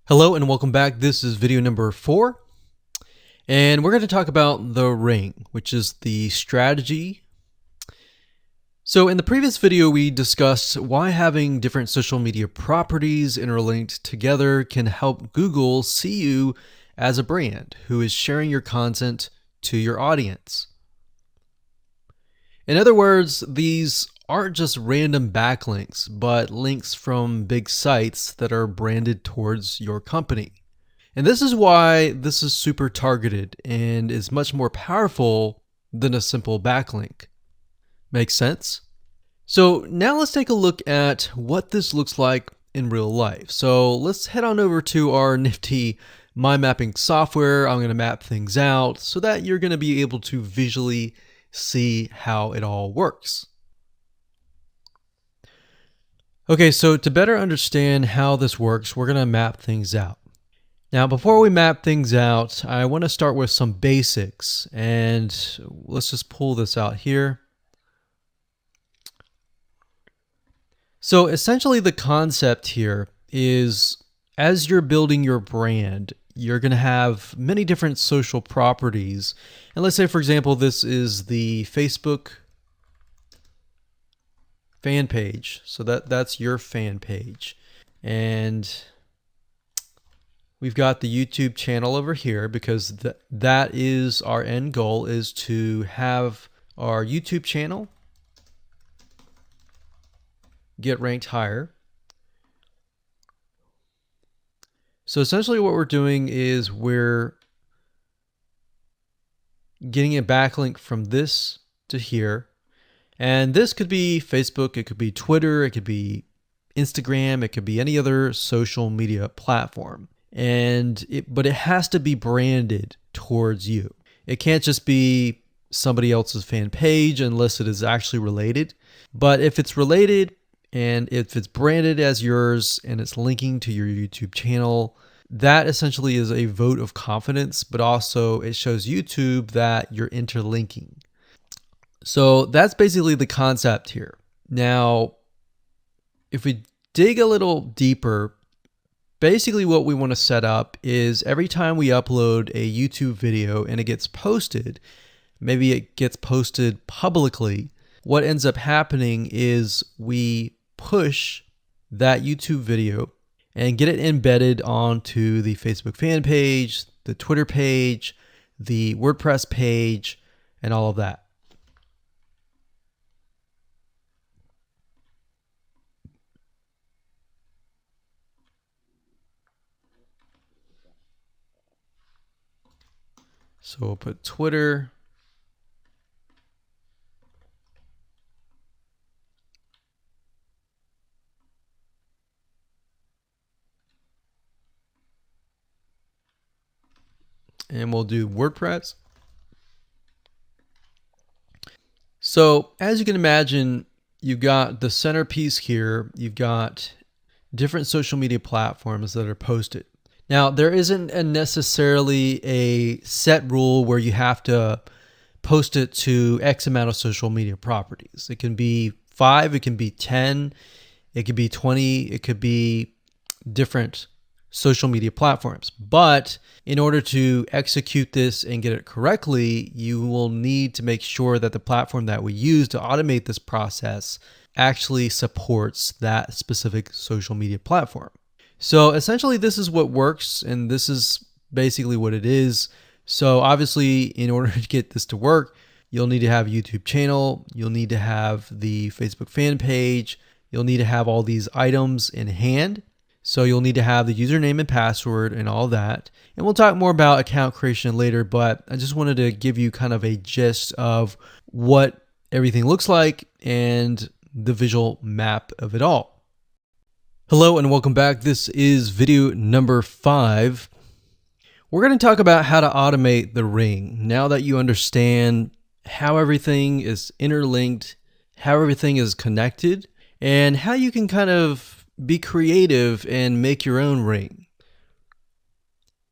Hello and welcome back. This is video number 4, and we're going to talk about the ring, which is the strategy. So in the previous video, we discussed why having different social media properties interlinked together can help Google see you as a brand who is sharing your content to your audience. In other words, these aren't just random backlinks, but links from big sites that are branded towards your company. And this is why this is super targeted and is much more powerful than a simple backlink. Makes sense? So now let's take a look at what this looks like in real life. So let's head on over to our nifty mind mapping software. I'm going to map things out so that you're going to be able to visually see how it all works. Okay, so to better understand how this works, we're going to map things out. Now, before we map things out, I want to start with some basics, and let's just pull this out here. So essentially the concept here is, as you're building your brand, you're going to have many different social properties. And let's say, for example, this is the Facebook fan page. So that's your fan page. And we've got the YouTube channel over here because that is our end goal, is to have our YouTube channel get ranked higher. So essentially what we're doing is we're getting a backlink from this to here. And this could be Facebook, it could be Twitter, it could be Instagram, it could be any other social media platform. But it has to be branded towards you. It can't just be somebody else's fan page unless it is actually related. But if it's related and if it's branded as yours and it's linking to your YouTube channel, that essentially is a vote of confidence, but also it shows YouTube that you're interlinking. So that's basically the concept here. Now, if we dig a little deeper, basically what we want to set up is every time we upload a YouTube video and it gets posted, maybe it gets posted publicly, what ends up happening is we push that YouTube video and get it embedded onto the Facebook fan page, the Twitter page, the WordPress page, and all of that. So we'll put Twitter. And we'll do WordPress. So as you can imagine, you've got the centerpiece here. You've got different social media platforms that are posted. Now, there isn't necessarily a set rule where you have to post it to X amount of social media properties. It can be 5, it can be 10, it could be 20, it could be different social media platforms. But in order to execute this and get it correctly, you will need to make sure that the platform that we use to automate this process actually supports that specific social media platform. So essentially this is what works, and this is basically what it is. So obviously, in order to get this to work, you'll need to have a YouTube channel, you'll need to have the Facebook fan page, you'll need to have all these items in hand. So you'll need to have the username and password and all that. And we'll talk more about account creation later, but I just wanted to give you kind of a gist of what everything looks like and the visual map of it all. Hello and welcome back. This is video number 5. We're going to talk about how to automate the ring. Now that you understand how everything is interlinked, how everything is connected, and how you can kind of be creative and make your own ring.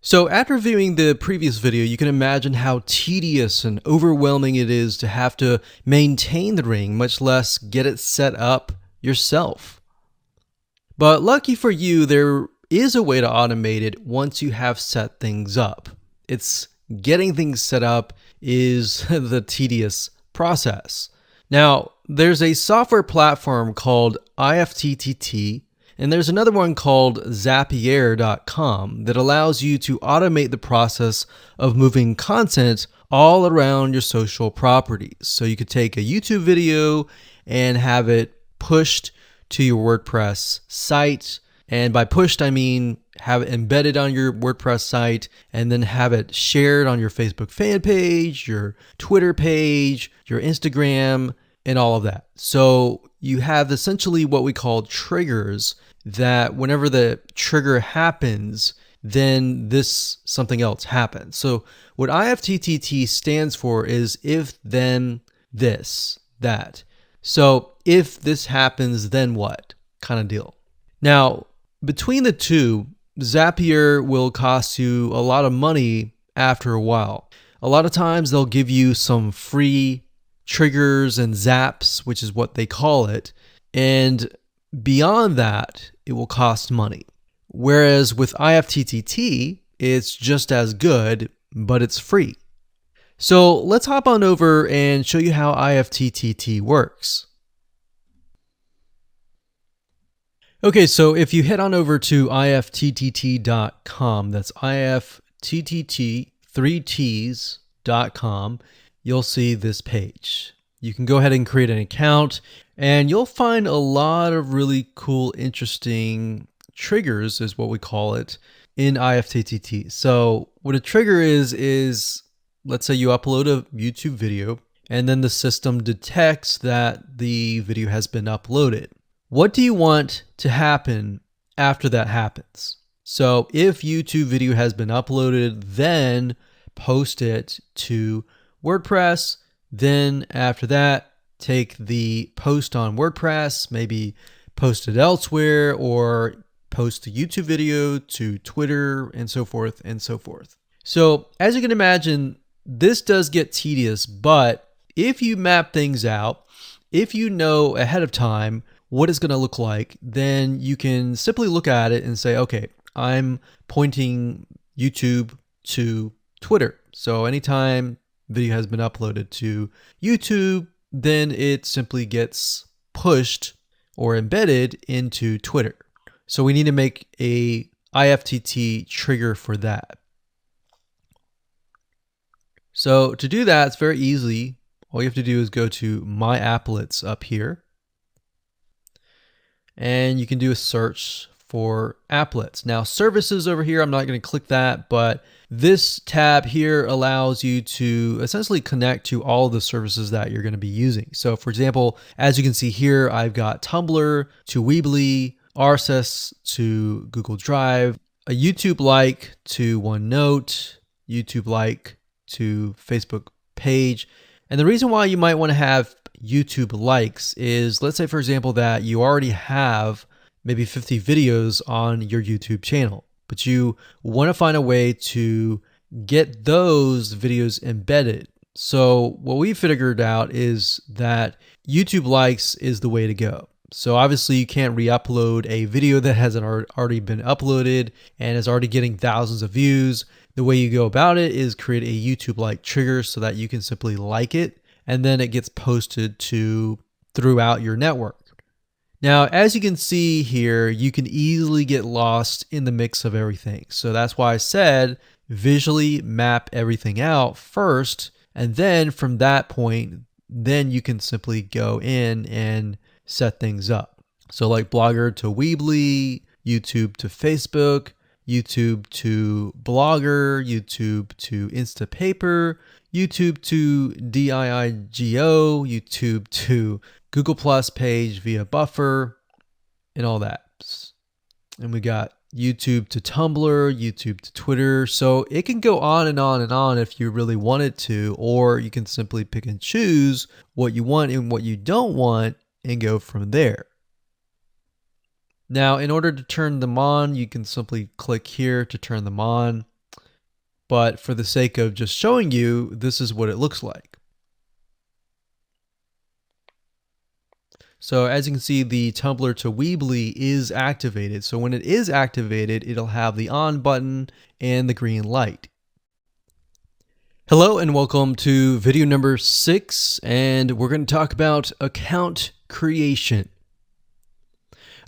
So after viewing the previous video, you can imagine how tedious and overwhelming it is to have to maintain the ring, much less get it set up yourself. But lucky for you, there is a way to automate it once you have set things up. It's getting things set up is the tedious process. Now, there's a software platform called IFTTT, and there's another one called Zapier.com that allows you to automate the process of moving content all around your social properties. So you could take a YouTube video and have it pushed to your WordPress site. And by pushed, I mean have it embedded on your WordPress site and then have it shared on your Facebook fan page, your Twitter page, your Instagram, and all of that. So you have essentially what we call triggers that whenever the trigger happens, then something else happens. So what IFTTT stands for is if, then, this, that. So if this happens, then what kind of deal. Now, between the two, Zapier will cost you a lot of money after a while. A lot of times they'll give you some free triggers and zaps, which is what they call it. And beyond that, it will cost money. Whereas with IFTTT, it's just as good, but it's free. So let's hop on over and show you how IFTTT works. Okay, so if you head on over to ifttt.com, that's IFTTT, 3Ts.com, you'll see this page. You can go ahead and create an account, and you'll find a lot of really cool, interesting triggers, is what we call it, in IFTTT. So what a trigger is let's say you upload a YouTube video, and then the system detects that the video has been uploaded. What do you want to happen after that happens? So if YouTube video has been uploaded, then post it to WordPress. Then after that, take the post on WordPress, maybe post it elsewhere, or post the YouTube video to Twitter, and so forth and so forth. So as you can imagine, this does get tedious, but if you map things out, if you know ahead of time what it's going to look like, then you can simply look at it and say, okay, I'm pointing YouTube to Twitter. So anytime video has been uploaded to YouTube, then it simply gets pushed or embedded into Twitter. So we need to make a IFTTT trigger for that. So to do that, it's very easy. All you have to do is go to My Applets up here, and you can do a search for applets. Now, services over here, I'm not going to click that, but this tab here allows you to essentially connect to all of the services that you're going to be using. So for example, as you can see here, I've got Tumblr to Weebly, RSS to Google Drive, a YouTube like to OneNote, YouTube like to Facebook page. And the reason why you might want to have YouTube likes is, let's say for example that you already have maybe 50 videos on your YouTube channel, but you want to find a way to get those videos embedded. So what we figured out is that YouTube likes is the way to go. So obviously you can't re-upload a video that hasn't already been uploaded and is already getting thousands of views. The way you go about it is create a YouTube like trigger so that you can simply like it, and then it gets posted to throughout your network. Now, as you can see here, you can easily get lost in the mix of everything. So that's why I said visually map everything out first, and then from that point, then you can simply go in and set things up. So like Blogger to Weebly, YouTube to Facebook, YouTube to Blogger, YouTube to Instapaper, YouTube to DIIGO, YouTube to Google Plus page via Buffer, and all that. And we got YouTube to Tumblr, YouTube to Twitter. So it can go on and on and on if you really wanted to, or you can simply pick and choose what you want and what you don't want and go from there. Now, in order to turn them on, you can simply click here to turn them on. But for the sake of just showing you, this is what it looks like. So as you can see, the Tumblr to Weebly is activated. So when it is activated, it'll have the on button and the green light. Hello and welcome to video number 6, and we're going to talk about account creation.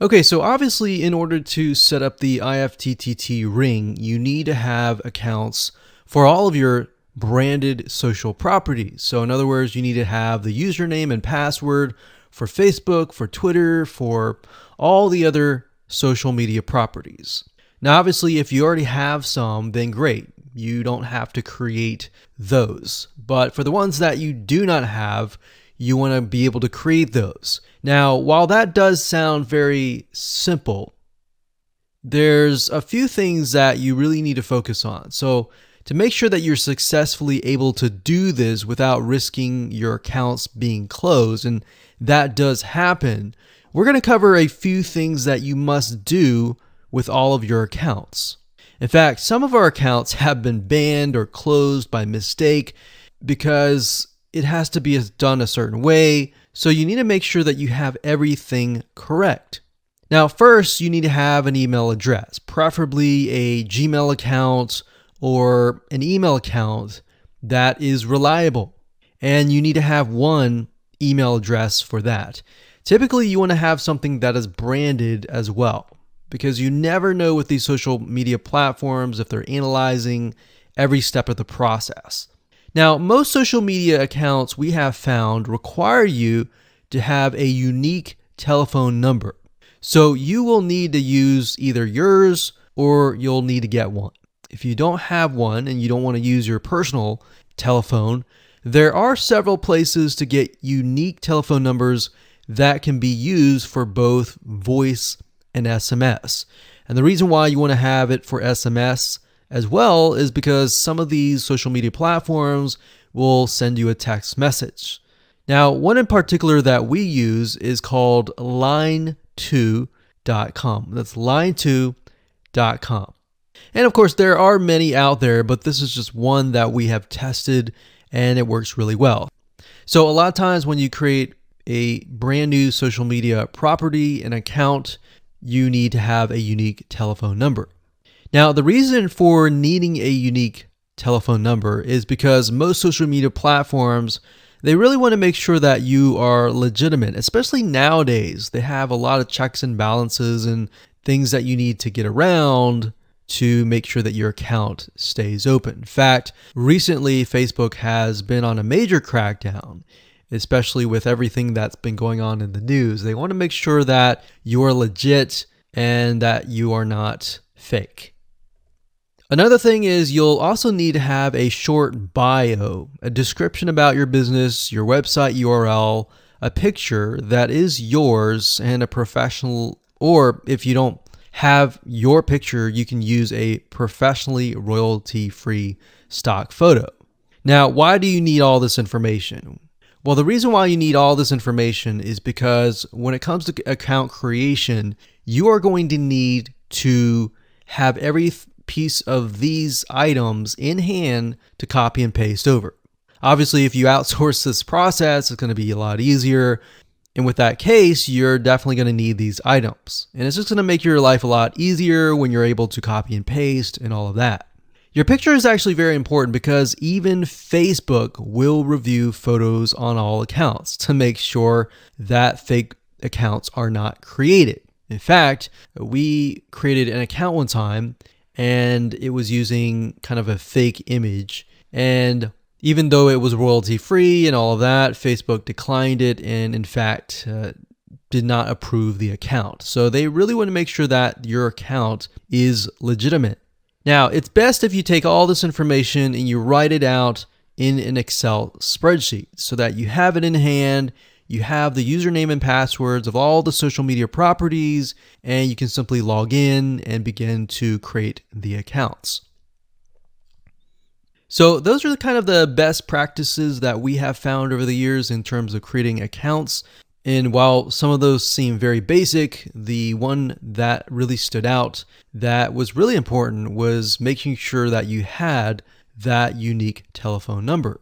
Okay, so obviously in order to set up the IFTTT ring, you need to have accounts for all of your branded social properties. So in other words, you need to have the username and password for Facebook, for Twitter, for all the other social media properties. Now, obviously, if you already have some, then great. You don't have to create those. But for the ones that you do not have, you want to be able to create those. Now, while that does sound very simple, there's a few things that you really need to focus on. So to make sure that you're successfully able to do this without risking your accounts being closed, and that does happen, we're going to cover a few things that you must do with all of your accounts. In fact, some of our accounts have been banned or closed by mistake because it has to be done a certain way. So you need to make sure that you have everything correct. Now, first, you need to have an email address, preferably a Gmail account or an email account that is reliable. And you need to have one email address for that. Typically, you want to have something that is branded as well, because you never know with these social media platforms if they're analyzing every step of the process. Now, most social media accounts we have found require you to have a unique telephone number. So you will need to use either yours or you'll need to get one. If you don't have one and you don't want to use your personal telephone, there are several places to get unique telephone numbers that can be used for both voice and SMS. And the reason why you want to have it for SMS as well is because some of these social media platforms will send you a text message. Now, one in particular that we use is called line2.com. That's line2.com. And of course, there are many out there, but this is just one that we have tested and it works really well. So a lot of times when you create a brand new social media property, an account, you need to have a unique telephone number. Now, the reason for needing a unique telephone number is because most social media platforms, they really want to make sure that you are legitimate, especially nowadays. They have a lot of checks and balances and things that you need to get around to make sure that your account stays open. In fact, recently Facebook has been on a major crackdown, especially with everything that's been going on in the news. They want to make sure that you are legit and that you are not fake. Another thing is you'll also need to have a short bio, a description about your business, your website URL, a picture that is yours, and a professional, or if you don't have your picture, you can use a professionally royalty-free stock photo. Now, why do you need all this information? Well, the reason why you need all this information is because when it comes to account creation, you are going to need to have every piece of these items in hand to copy and paste over. Obviously, if you outsource this process, it's going to be a lot easier. And with that case, you're definitely going to need these items. And it's just going to make your life a lot easier when you're able to copy and paste and all of that. Your picture is actually very important because even Facebook will review photos on all accounts to make sure that fake accounts are not created. In fact, we created an account one time and it was using kind of a fake image. And even though it was royalty free and all of that, Facebook declined it and in fact did not approve the account. So they really want to make sure that your account is legitimate. Now, it's best if you take all this information and you write it out in an Excel spreadsheet so that you have it in hand, you have the username and passwords of all the social media properties, and you can simply log in and begin to create the accounts. So those are kind of the best practices that we have found over the years in terms of creating accounts. And while some of those seem very basic, the one that really stood out that was really important was making sure that you had that unique telephone number.